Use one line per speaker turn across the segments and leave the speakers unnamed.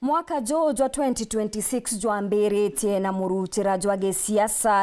Mwaka jwa 2026 jwambĩrĩtie na mũrutĩra jwa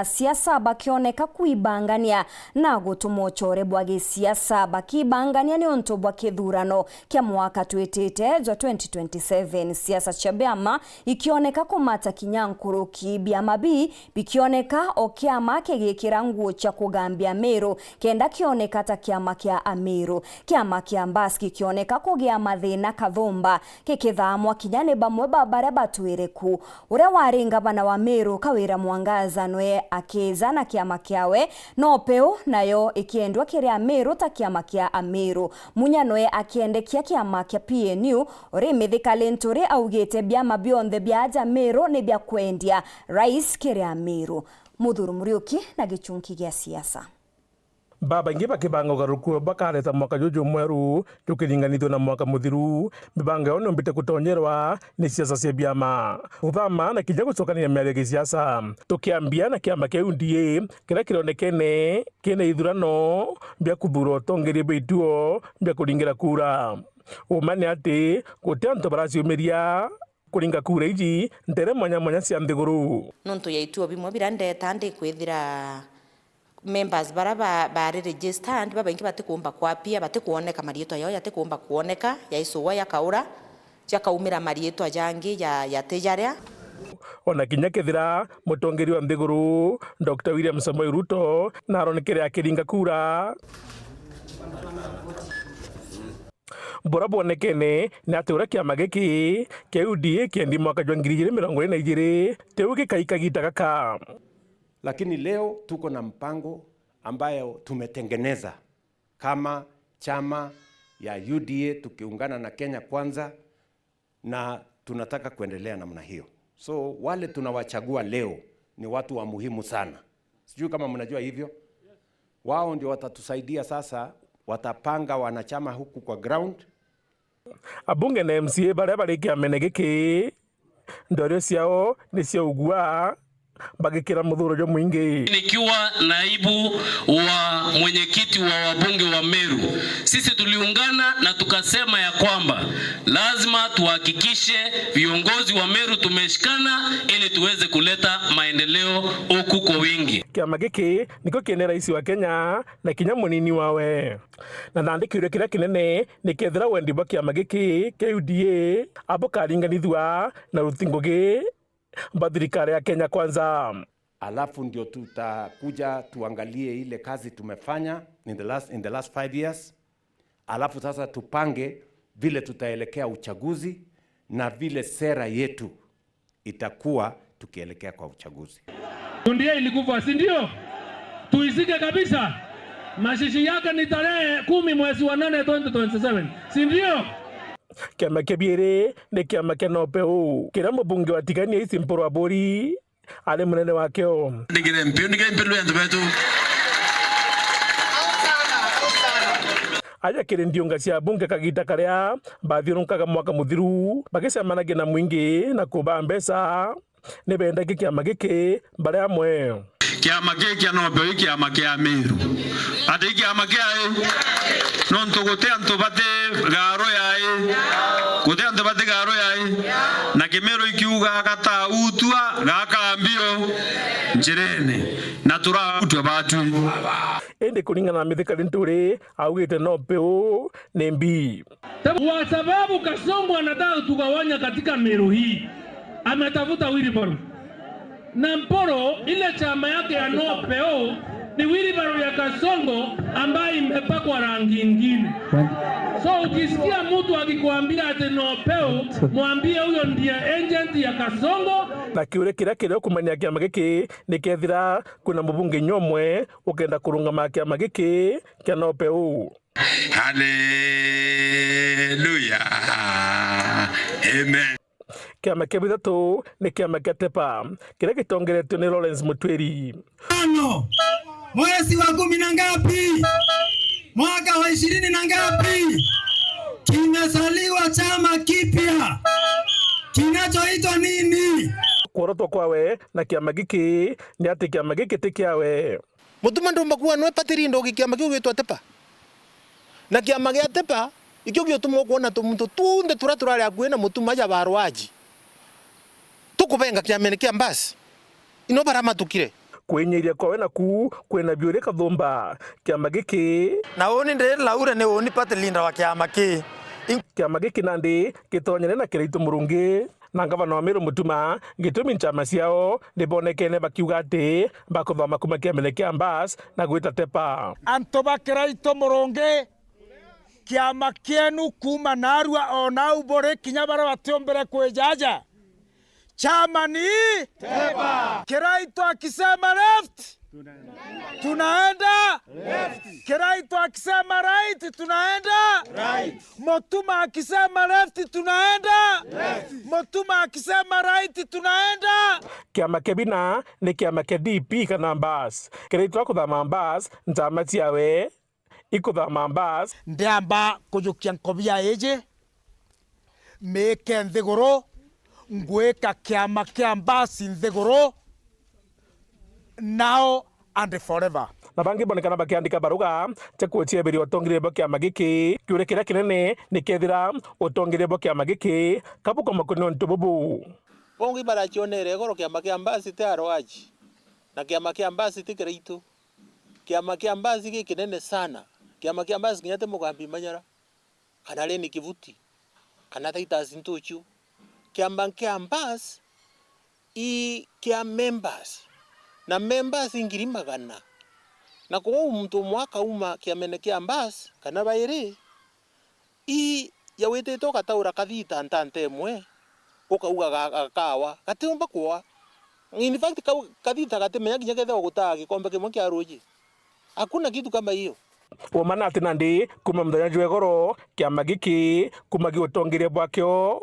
siasa bakioneka kuibangania na gũtũma ũchore bwa gĩsiasa bakibangania nĩ ũntũ bwa kĩthurano kĩa mwaka twĩtĩte jwa 2027. Siasa cia biama ikioneka kũmata kinyankũrũki biama bi bikioneka o kĩama kĩgĩkĩra nguo cia kũgambia Meru kenda kioneka ta kĩama kĩa Ameru. Kĩama kĩa Mbaski kioneka kũgĩa mathĩna kathomba kĩkĩthamwa kinyane bamwe babare batwĩreku ũrĩa warĩ ngavana wa Meru Kawĩra Mwangaza nwe akĩza na kĩama kĩawe no peu nayo ikiendwa kĩrĩa Meru ta kĩama kĩa Ameru. Munya nwe akiendekia kĩama kĩa PNU ũrĩ mĩthikali ntũrĩ augĩte biama bionthe bya Meru nĩ bya kwendia rais kĩrĩa Meru. Mũthuru Muriuki na gĩchunki gĩa siasa.
Baba ingi bakibanga ugaruku bakareta mwaka juju mweru tukilinganithio na mwaka muthiru mibanga ono mbite kutonyerwa ni siasa cia biama uthama na kija gucokania mĩario ya siasa tukiambia na kiama kia UDA kira kironekene kene ithurano bya kuthura tongerie beituo bya kuringira kura umane ati gutianto baraciumiria kuringa kura iji ntere mwanya cia nthiguru
nonto yaituo bimwe birandeta ndi kwithira members bare registered baba ingi batikumba kwapia batikuoneka marietwa yao yatikumba kuoneka yaisuwa yakaura chakaumira marietwa jangi ya tejaria
ona kinya kethira mutongeri wa nthiguru Dr. William Samoei Ruto na aronekere akiringa kura bora bonekene na atura kiama giki kia UDA kiendi mwaka jwa 2022 teuke kaikagita kaka.
Lakini leo tuko na mpango ambayo tumetengeneza kama chama ya UDA tukiungana na Kenya Kwanza na tunataka kuendelea namna hiyo. So wale tunawachagua leo ni watu wa muhimu sana. Sijui kama mnajua hivyo. Wao ndio watatusaidia sasa, watapanga wanachama huku kwa ground.
Abunge na MCA bare kiamene giki ndorio ciao ni cia ugua bagikira muthuro jo mwingi.
Nikiwa naibu wa mwenyekiti wa wabunge wa Meru, sisi tuliungana na tukasema ya kwamba lazima tuhakikishe viongozi wa Meru tumeshikana ili tuweze kuleta maendeleo huku kwa wingi.
Kiama giki niko kiene rais wa Kenya na kinya munini wawe na nandikire kira kinene nikethira wendi bwa kiama giki kia UDA abo karinganithwa na rutingogi thirikari ya Kenya Kwanza.
Alafu ndio tutakuja tuangalie ile kazi tumefanya in the last 5 years. Alafu sasa tupange vile tutaelekea uchaguzi na vile sera yetu itakuwa tukielekea kwa uchaguzi.
Ndio ilikufa, si ndio? Tuisike kabisa. Mashishi yake ni tarehe 10 mwezi wa 8 2027. Si ndio?
Kiama kebire ne kiama kenopeu kira mbunge wa tigania isi mporo abori ale munene wakeo
ndigire mpio lwendo betu
aja kire ndionga cia bunge kagita karia bathirunkaga mwaka muthiru bagicemanagia na mwingi na kuba mbesa ne benda kiama giki bare amwe
kiama giki anopeu kiama kia Meru ati kiama kia non togote antobate garo yae kote antobate garo yae na Kemeru ikiuga kata utua gakambio njirene na tura utwa batu
ende kuningana na mithikali nturi augite no peu nembi
kwa sababu Kasongo anataka tugawanya katika Meru hii. Ametafuta Wilibaro na Mporo, ile chama yake ya no peu ni Wilibaro ya Kasongo ambaye imepakwa rangi nyingine. So ukisikia mtu akikwambia ati no peu, mwambie huyo ndiye agent ya Kasongo.
Na kiure kira kumanya kiama giki nikethira kuna mubunge nyomwe ukenda kurungama kiama giki kia no peu.
Hallelujah. Amen.
Kiama kia bithatu ni kiama kia Tepa kira gitongeretio ni Lawrence Mutwiri.
Mwezi wa 10 na ngapi? Mwaka wa 20 na ngapi? Kimesaliwa chama kipya. Kinachoitwa nini?
Kuorotwo kwawe na kiama giki ni ati kiama giki ti kiawe.
Mutuma ndomba kuwa no patirindo kiama kiu gitwa Tepa. Na kiama gia Tepa ikio giotumwo kuona tumuntu tunde turari akuina mutuma ja barwaji. kubenga kiamene kia mbasi ino baramatukire
kwenyeria kwawe naku kwena biure kathumba kiama giki
na oni ndire laure ne oni pate linda wa kiama ki
kiama giki nandi gitonyene na Kiraitu Murungi na ngavana wa Meru Mutuma gitumi nchama ciao nibonekene bakiuga ati bakuthoma kuma kiamene kia mbasi na gwita tepa
anto ba Kiraitu Murungi kiama kienu kuma narua ona ubore kinya bara batiombere kwejaja chama ni tepa. Kiraitu akisema left tunaenda left. Kiraitu akisema right tunaenda right. Mutuma akisema left tunaenda left. Mutuma akisema right tunaenda.
kiama kebina ni kiama ke DP kana mbasi Kiraitu akuthama mbasi nchama ciawe ikuthama mbasi
ndiamba kujukia nkobia eje meke nthiguru ngweka kiama kia mbasi nthiguru now and forever.
na bangi bonekana bakiandika baruga chekuochia biri otongirebo kiama giki kiure kiria kinene ni kethira otongirebo kiama giki kabuko makono ntububu
bongi barachionere goro kiama kia mbasi te arwaji na kiama kia mbasi ti Kiraitu kiama kia mbasi giki kinene sana kiama kia mbasi kinyate Mugambi Manyara kana Leni Kivuti kana Titus Ntuchu kiama kia mbasi i kia members na members ingiri magana na kwa mtu mwaka uma kiamene kia mbasi kana bairi i yawete toka taura kathita ntante mwe ukauga gakawa gatimba kwa in fact kathita gatemenya kinya kethe gutaa gikombe kimwe kia ruji hakuna kitu kama hiyo
Omana ati nandi kuma mthenya jwegoro kiama giki kuma giotongire bwakyo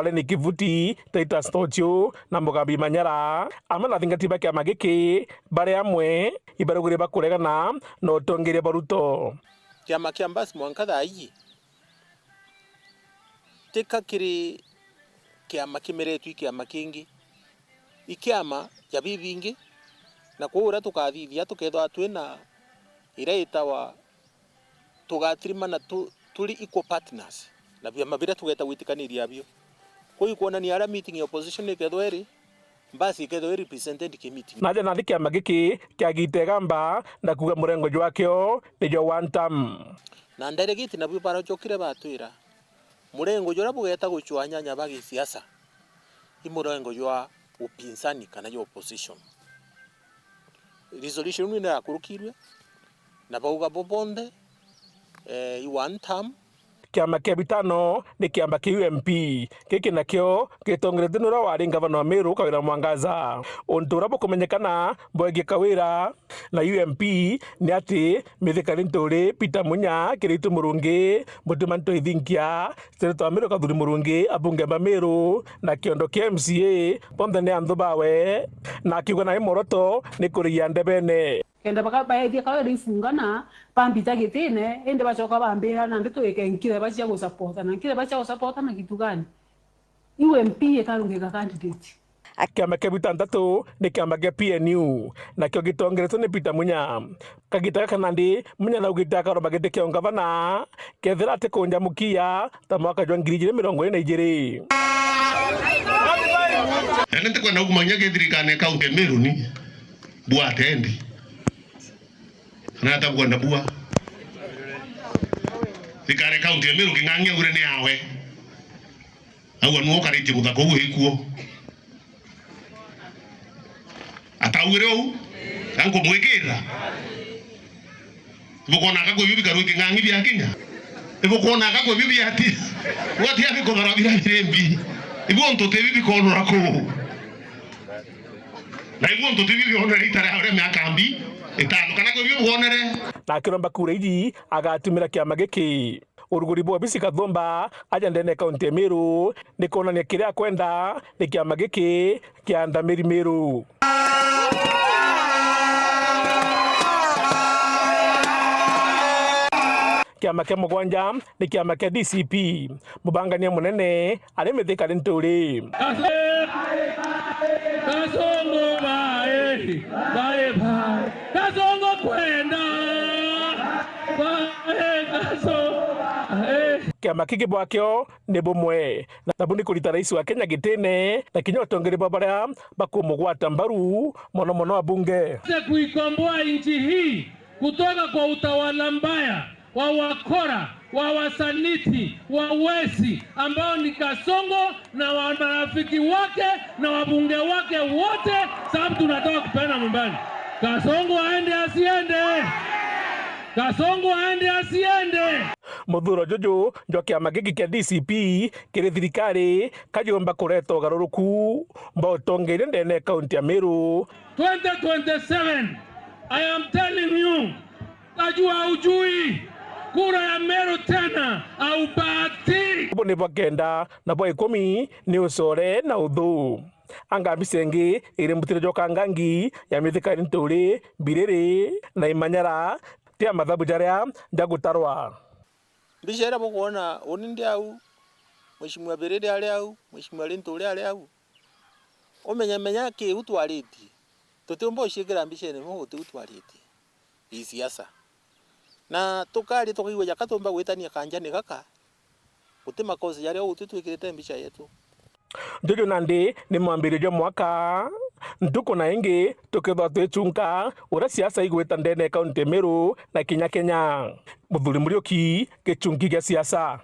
Leni Kivuti Titus Ntuchu na Mugambi Manyara amana thingatiba kiama giki bare amwe ibarugire bakuregana no tongire baruto
kiama kia mbasi mwanka thai tika kiri kiama kimeretu kiama kingi ikiama ya bibingi na kuura tukathithia tukethwa twina iraita wa tugatrima na tuli equal partners na bia mabira tugeta witikaniria bio koi kuona ni ara meeting ya opposition ikethweri mbasi ikethweri represented committee
naja na kiama giki kiagite gamba na kuga murengo jwakyo ni jo one term
na nderegiti na bio barachokire batwira murengo jora bugeta guchwanya nyabagi siasa imurengo jwa upinzani kana jo opposition resolution ni na kurukirwe na bauga bobonde one term
kiama kia bitano ni kiama kia UMP kiki nakio gitongire thunura wari ngavana wa Meru Kawira Mwangaza ontura bukumenyekana boegi Kawira na UMP ni ati mithikari nturi Peter Munya Kiraitu Murungi Mutuma Ntoithinkia Senator wa Meru Gathuri Murungi abunge ba Meru na kiondo kia MCA pombe ni anthu bawe na kiuga na imoroto ni kuria ndebene
kenda baka baedia kawe rifungana pambita gitine ende bachoka bambira na ndito ekenkire bacha go support na kile bacha go support na kitu gani UMP ekarungeka candidate
kiama kia bitandatu ni kiama kia PNU na kio gitongeretwo ni Peter Munya kagita kanandi Munya na ugita karoba gite kio ngavana kethira ati kunjamukia ta mwaka jwa 2022
nende kwenda kumanya githirikane kaunti Meru ni bua tendi na takwenda bua thikare kaunti Meru kingangia gure ni yawe au anu okarite guthako gwikuo atawire u anko mwekera bukona akagwe bibi karo kingangi bya Kenya bukona akagwe bibi ati wati afiko barabira birembi ibonto te bibi kono rako na ibonto te bibi onere itare aure miakambi etano kana gwe bibi onere
na kiromba kureiji agatumira kiama giki uruguri bwa bisi kathomba aja ndene kaunti Meru ni kona ni kiria kwenda ni kiama giki kianda Meru kiama kia mugwanja ni kiama kia DCP mubangania munene ari mithikari nturi
Kasongo bae Kasongo kwenda bae Kasongo
kiama kiki bwakio ni bumwe na bundi kurita rais wa Kenya gitene na kinya utongeri babaria bakumugwata mbaru mono abunge
kuikomboa nchi hii kutoka kwa utawala mbaya wa wakora, wa wasaliti, wa wezi ambao ni Kasongo na marafiki wake na wabunge wake wote, sababu tunataka kupenda nyumbani. Kasongo aende asiende? Kasongo aende asiende?
Muthuro Jojo njo kiama giki kia DCP kiri thirikari kajomba kureto garuruku mbotongeire ndene kaunti ya Meru
2027. I am telling you, najua ujui kura ya Meru tena au bahati.
Ni bakenda na bwa 10 ni usore na uthu anga bisengi iri mutire joka ngangi ya mithika nturi biriri na imanyara tia mathabu jaria ndagutarwa
mbishera mukuona unindi au mheshimiwa Biriri ali au mheshimiwa Linturi ali au menya ki utwariti tutumbo shikira mbishene mo utwariti i siasa na tukari tukiwa jakatomba gwetania kanjani kaka utima kozi yale ututwikirite mbisha yetu
Jojo Nandi ni mwambiririo mwaka ntuko na ingi tukithwa twicunga ura siasa igwita ndene kaunti Meru na Kenya Muthuri Muriuki gichungi gia siasa.